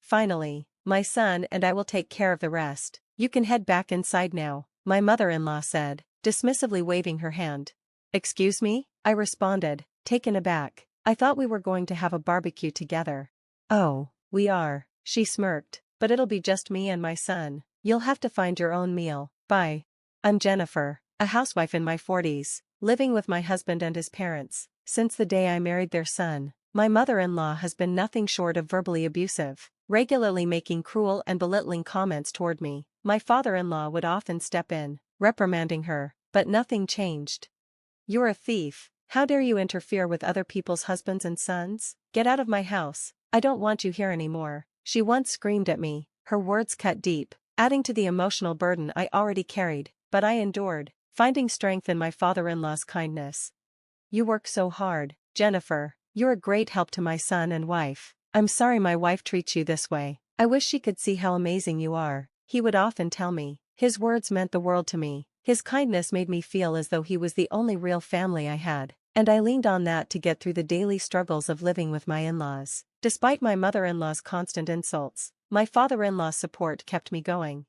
Finally, my son and I will take care of the rest. You can head back inside now, my mother-in-law said, dismissively waving her hand. Excuse me? I responded, taken aback. I thought we were going to have a barbecue together. Oh, we are, she smirked, but it'll be just me and my son. You'll have to find your own meal. Bye. I'm Jennifer, a housewife in my 40s, living with my husband and his parents. Since the day I married their son, my mother-in-law has been nothing short of verbally abusive, regularly making cruel and belittling comments toward me. My father-in-law would often step in, reprimanding her, but nothing changed. You're a thief. How dare you interfere with other people's husbands and sons? Get out of my house. I don't want you here anymore, she once screamed at me, her words cut deep, adding to the emotional burden I already carried, but I endured, finding strength in my father-in-law's kindness. You work so hard, Jennifer. You're a great help to my son and wife. I'm sorry my wife treats you this way. I wish she could see how amazing you are, he would often tell me. His words meant the world to me. His kindness made me feel as though he was the only real family I had, and I leaned on that to get through the daily struggles of living with my in-laws. Despite my mother-in-law's constant insults, my father-in-law's support kept me going.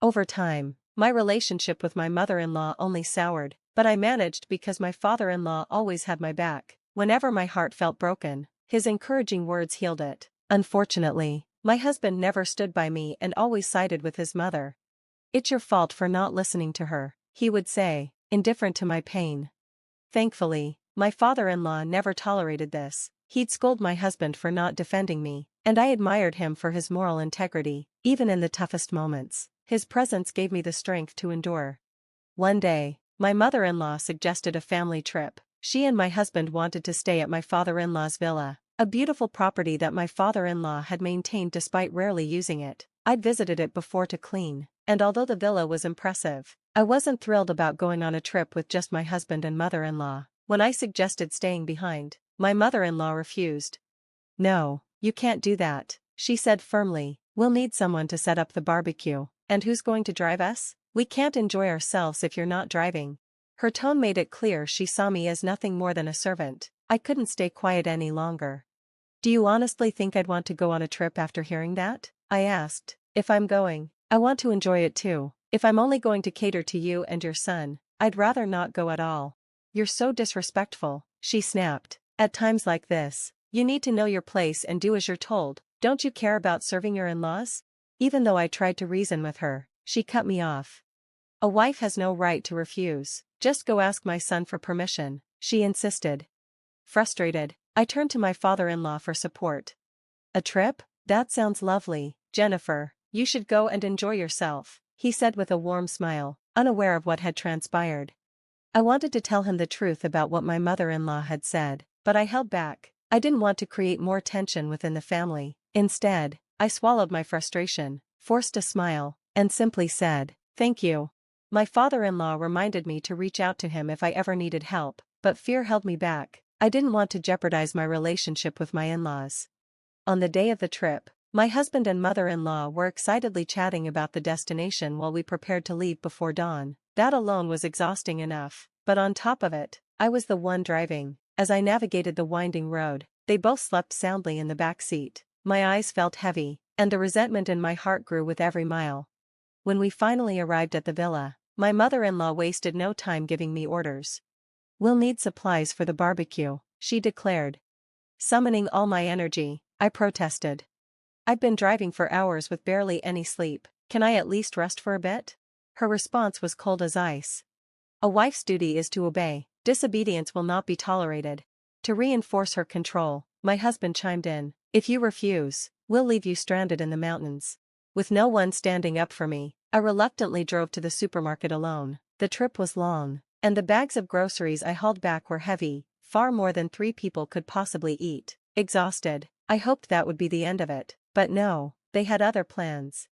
Over time, my relationship with my mother-in-law only soured, but I managed because my father-in-law always had my back. Whenever my heart felt broken, his encouraging words healed it. Unfortunately, my husband never stood by me and always sided with his mother. It's your fault for not listening to her, he would say, indifferent to my pain. Thankfully, my father-in-law never tolerated this. He'd scold my husband for not defending me, and I admired him for his moral integrity, even in the toughest moments. His presence gave me the strength to endure. One day, my mother-in-law suggested a family trip. She and my husband wanted to stay at my father-in-law's villa, a beautiful property that my father-in-law had maintained despite rarely using it. I'd visited it before to clean, and although the villa was impressive, I wasn't thrilled about going on a trip with just my husband and mother-in-law. When I suggested staying behind, my mother-in-law refused. No, you can't do that, she said firmly. We'll need someone to set up the barbecue. And who's going to drive us? We can't enjoy ourselves if you're not driving. Her tone made it clear she saw me as nothing more than a servant. I couldn't stay quiet any longer. Do you honestly think I'd want to go on a trip after hearing that? I asked. If I'm going, I want to enjoy it too. If I'm only going to cater to you and your son, I'd rather not go at all. You're so disrespectful, she snapped. At times like this, you need to know your place and do as you're told. Don't you care about serving your in-laws? Even though I tried to reason with her, she cut me off. A wife has no right to refuse. Just go ask my son for permission, she insisted. Frustrated, I turned to my father-in-law for support. A trip? That sounds lovely, Jennifer. You should go and enjoy yourself, he said with a warm smile, unaware of what had transpired. I wanted to tell him the truth about what my mother-in-law had said, but I held back. I didn't want to create more tension within the family. Instead, I swallowed my frustration, forced a smile, and simply said, "Thank you." My father-in-law reminded me to reach out to him if I ever needed help, but fear held me back. I didn't want to jeopardize my relationship with my in-laws. On the day of the trip, my husband and mother-in-law were excitedly chatting about the destination while we prepared to leave before dawn. That alone was exhausting enough, but on top of it, I was the one driving. As I navigated the winding road, they both slept soundly in the back seat. My eyes felt heavy, and the resentment in my heart grew with every mile. When we finally arrived at the villa, my mother-in-law wasted no time giving me orders. "We'll need supplies for the barbecue," she declared. Summoning all my energy, I protested. "I've been driving for hours with barely any sleep. Can I at least rest for a bit?" Her response was cold as ice. "A wife's duty is to obey. Disobedience will not be tolerated." To reinforce her control, my husband chimed in. "If you refuse, we'll leave you stranded in the mountains." With no one standing up for me, I reluctantly drove to the supermarket alone. The trip was long, and the bags of groceries I hauled back were heavy, far more than 3 people could possibly eat. Exhausted, I hoped that would be the end of it, but no, they had other plans.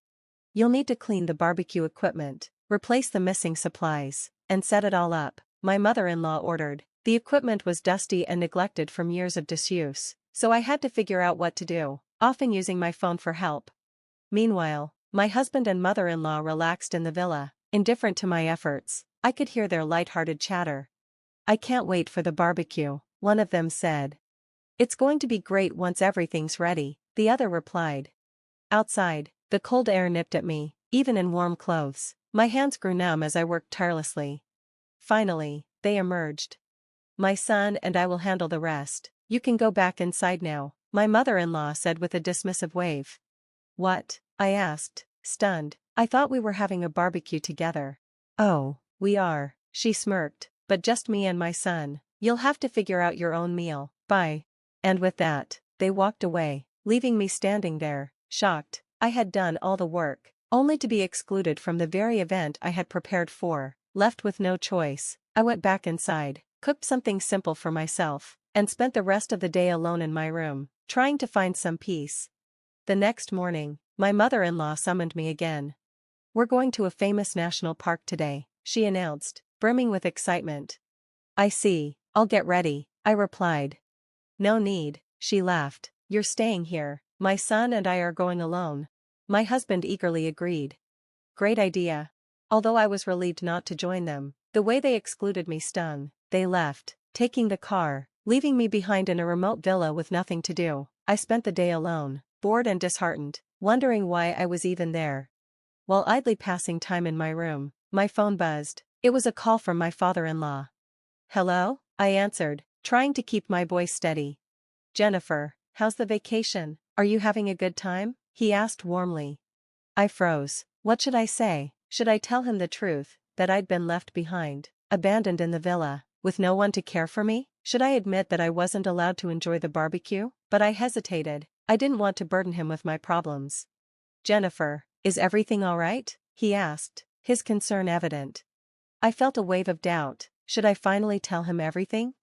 "You'll need to clean the barbecue equipment, replace the missing supplies, and set it all up," my mother-in-law ordered. The equipment was dusty and neglected from years of disuse, so I had to figure out what to do, often using my phone for help. Meanwhile, my husband and mother-in-law relaxed in the villa, indifferent to my efforts. I could hear their light-hearted chatter. "I can't wait for the barbecue," one of them said. "It's going to be great once everything's ready," the other replied. Outside, the cold air nipped at me, even in warm clothes. My hands grew numb as I worked tirelessly. Finally, they emerged. My son and I will handle the rest. You can go back inside now, my mother-in-law said with a dismissive wave. What? I asked, stunned. I thought we were having a barbecue together. Oh, we are, she smirked, but just me and my son. You'll have to figure out your own meal. Bye. And with that, they walked away, leaving me standing there, shocked. I had done all the work, only to be excluded from the very event I had prepared for. Left with no choice, I went back inside, cooked something simple for myself, and spent the rest of the day alone in my room, trying to find some peace. The next morning, my mother-in-law summoned me again. We're going to a famous national park today, she announced, brimming with excitement. I see, I'll get ready, I replied. No need, she laughed. You're staying here, my son and I are going alone. My husband eagerly agreed. Great idea. Although I was relieved not to join them, the way they excluded me stung. They left, taking the car, leaving me behind in a remote villa with nothing to do. I spent the day alone, bored and disheartened, wondering why I was even there. While idly passing time in my room, my phone buzzed. It was a call from my father-in-law. Hello? I answered, trying to keep my voice steady. Jennifer, how's the vacation? Are you having a good time? He asked warmly. I froze. What should I say? Should I tell him the truth, that I'd been left behind, abandoned in the villa, with no one to care for me? Should I admit that I wasn't allowed to enjoy the barbecue? But I hesitated. I didn't want to burden him with my problems. Jennifer, is everything all right? He asked, his concern evident. I felt a wave of doubt. Should I finally tell him everything?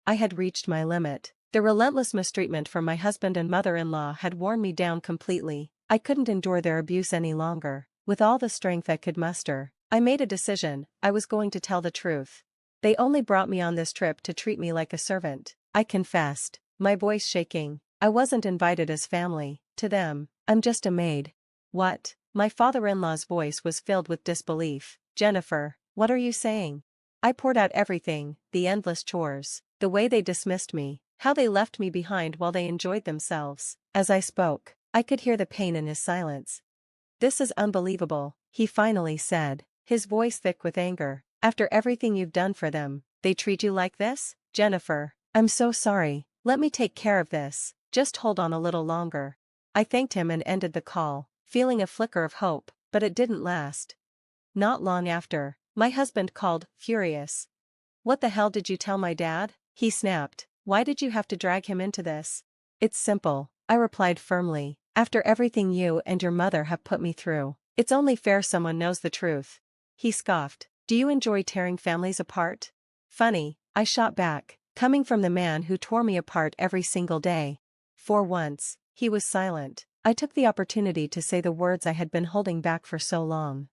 I had reached my limit. The relentless mistreatment from my husband and mother-in-law had worn me down completely. I couldn't endure their abuse any longer. With all the strength I could muster, I made a decision. I was going to tell the truth. They only brought me on this trip to treat me like a servant, I confessed, my voice shaking. I wasn't invited as family. To them, I'm just a maid. What? My father-in-law's voice was filled with disbelief. Jennifer, what are you saying? I poured out everything, the endless chores, the way they dismissed me, how they left me behind while they enjoyed themselves. As I spoke, I could hear the pain in his silence. This is unbelievable, he finally said, his voice thick with anger. After everything you've done for them, they treat you like this? Jennifer, I'm so sorry. Let me take care of this. Just hold on a little longer. I thanked him and ended the call, feeling a flicker of hope, but it didn't last. Not long after, my husband called, furious. What the hell did you tell my dad? He snapped. Why did you have to drag him into this? It's simple, I replied firmly. After everything you and your mother have put me through, it's only fair someone knows the truth. He scoffed. Do you enjoy tearing families apart? Funny, I shot back, coming from the man who tore me apart every single day. For once, he was silent. I took the opportunity to say the words I had been holding back for so long.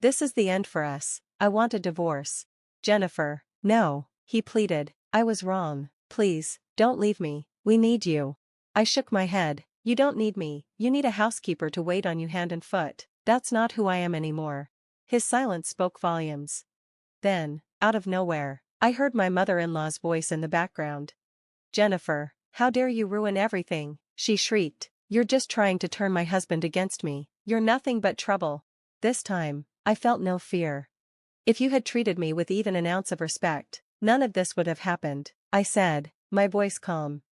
This is the end for us. I want a divorce. Jennifer, no, he pleaded. I was wrong. Please, don't leave me. We need you. I shook my head. You don't need me. You need a housekeeper to wait on you hand and foot. That's not who I am anymore. His silence spoke volumes. Then, out of nowhere, I heard my mother-in-law's voice in the background. Jennifer, how dare you ruin everything? She shrieked. You're just trying to turn my husband against me. You're nothing but trouble. This time, I felt no fear. If you had treated me with even an ounce of respect, none of this would have happened, I said, my voice calm.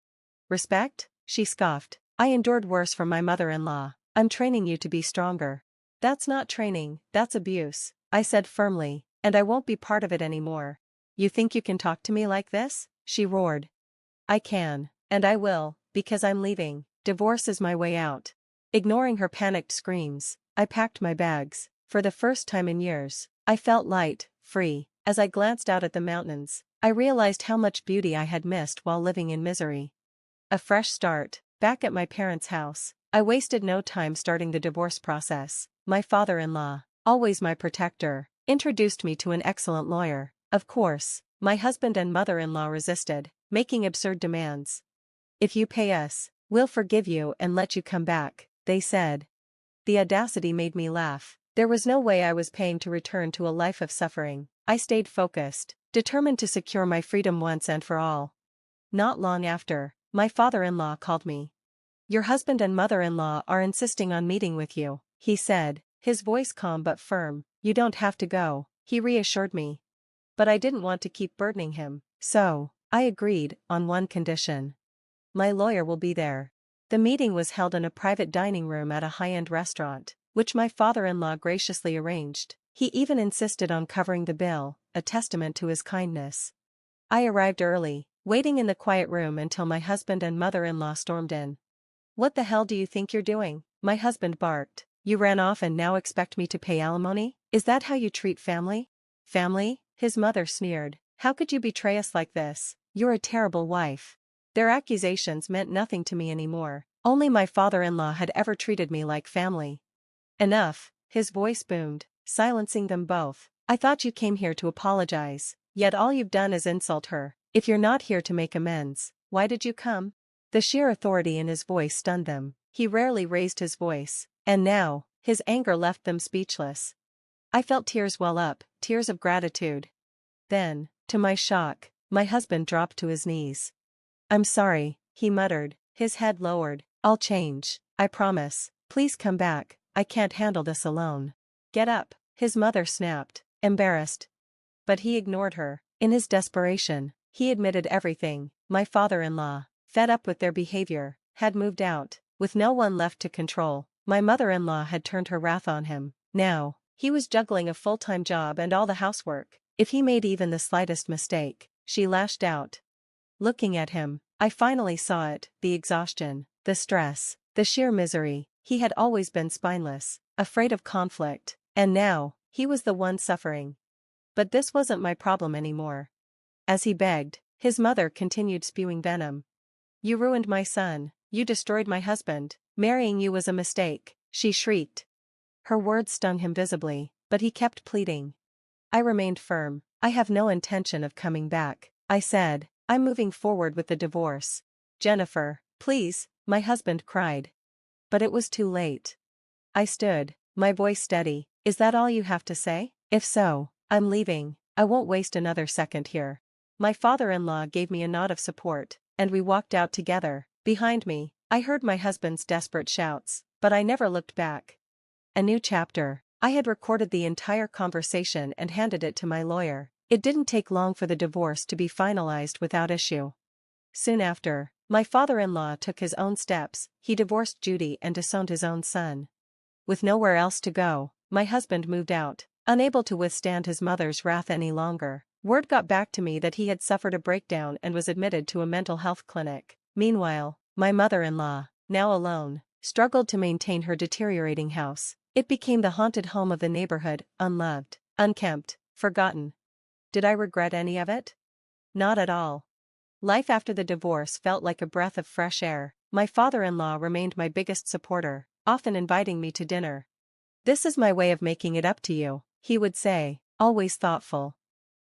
Respect? She scoffed. I endured worse from my mother-in-law. I'm training you to be stronger. That's not training, that's abuse, I said firmly, and I won't be part of it anymore. You think you can talk to me like this? She roared. I can, and I will, because I'm leaving. Divorce is my way out. Ignoring her panicked screams, I packed my bags. For the first time in years, I felt light, free. As I glanced out at the mountains, I realized how much beauty I had missed while living in misery. A fresh start, back at my parents' house. I wasted no time starting the divorce process. My father-in-law, always my protector, introduced me to an excellent lawyer. Of course, my husband and mother-in-law resisted, making absurd demands. If you pay us, we'll forgive you and let you come back, they said. The audacity made me laugh. There was no way I was paying to return to a life of suffering. I stayed focused, determined to secure my freedom once and for all. Not long after, my father-in-law called me. Your husband and mother-in-law are insisting on meeting with you, he said, his voice calm but firm. You don't have to go, he reassured me. But I didn't want to keep burdening him, so I agreed, on one condition. My lawyer will be there. The meeting was held in a private dining room at a high-end restaurant, which my father-in-law graciously arranged. He even insisted on covering the bill, a testament to his kindness. I arrived early, waiting in the quiet room until my husband and mother-in-law stormed in. What the hell do you think you're doing? My husband barked. You ran off and now expect me to pay alimony? Is that how you treat family? Family? His mother sneered. How could you betray us like this? You're a terrible wife. Their accusations meant nothing to me anymore. Only my father-in-law had ever treated me like family. Enough, his voice boomed, silencing them both. I thought you came here to apologize, yet all you've done is insult her. If you're not here to make amends, why did you come? The sheer authority in his voice stunned them. He rarely raised his voice, and now, his anger left them speechless. I felt tears well up, tears of gratitude. Then, to my shock, my husband dropped to his knees. I'm sorry, he muttered, his head lowered. I'll change, I promise. Please come back, I can't handle this alone. Get up, his mother snapped, embarrassed. But he ignored her. In his desperation, he admitted everything. My father-in-law, fed up with their behavior, had moved out, with no one left to control. My mother-in-law had turned her wrath on him. Now, he was juggling a full-time job and all the housework. If he made even the slightest mistake, she lashed out. Looking at him, I finally saw it, the exhaustion, the stress, the sheer misery. He had always been spineless, afraid of conflict, and now, he was the one suffering. But this wasn't my problem anymore. As he begged, his mother continued spewing venom. You ruined my son, you destroyed my husband, marrying you was a mistake, she shrieked. Her words stung him visibly, but he kept pleading. I remained firm. I have no intention of coming back, I said. I'm moving forward with the divorce. Jennifer, please, my husband cried. But it was too late. I stood, my voice steady. Is that all you have to say? If so, I'm leaving. I won't waste another second here. My father-in-law gave me a nod of support, and we walked out together. Behind me, I heard my husband's desperate shouts, but I never looked back. A new chapter. I had recorded the entire conversation and handed it to my lawyer. It didn't take long for the divorce to be finalized without issue. Soon after, my father-in-law took his own steps. He divorced Judy and disowned his own son. With nowhere else to go, my husband moved out, unable to withstand his mother's wrath any longer. Word got back to me that he had suffered a breakdown and was admitted to a mental health clinic. Meanwhile, my mother-in-law, now alone, struggled to maintain her deteriorating house. It became the haunted home of the neighborhood, unloved, unkempt, forgotten. Did I regret any of it? Not at all. Life after the divorce felt like a breath of fresh air. My father-in-law remained my biggest supporter, often inviting me to dinner. This is my way of making it up to you, he would say, always thoughtful.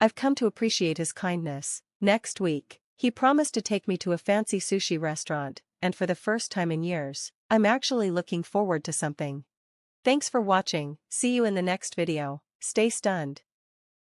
I've come to appreciate his kindness. Next week, he promised to take me to a fancy sushi restaurant, and for the first time in years, I'm actually looking forward to something. Thanks for watching. See you in the next video. Stay stunned.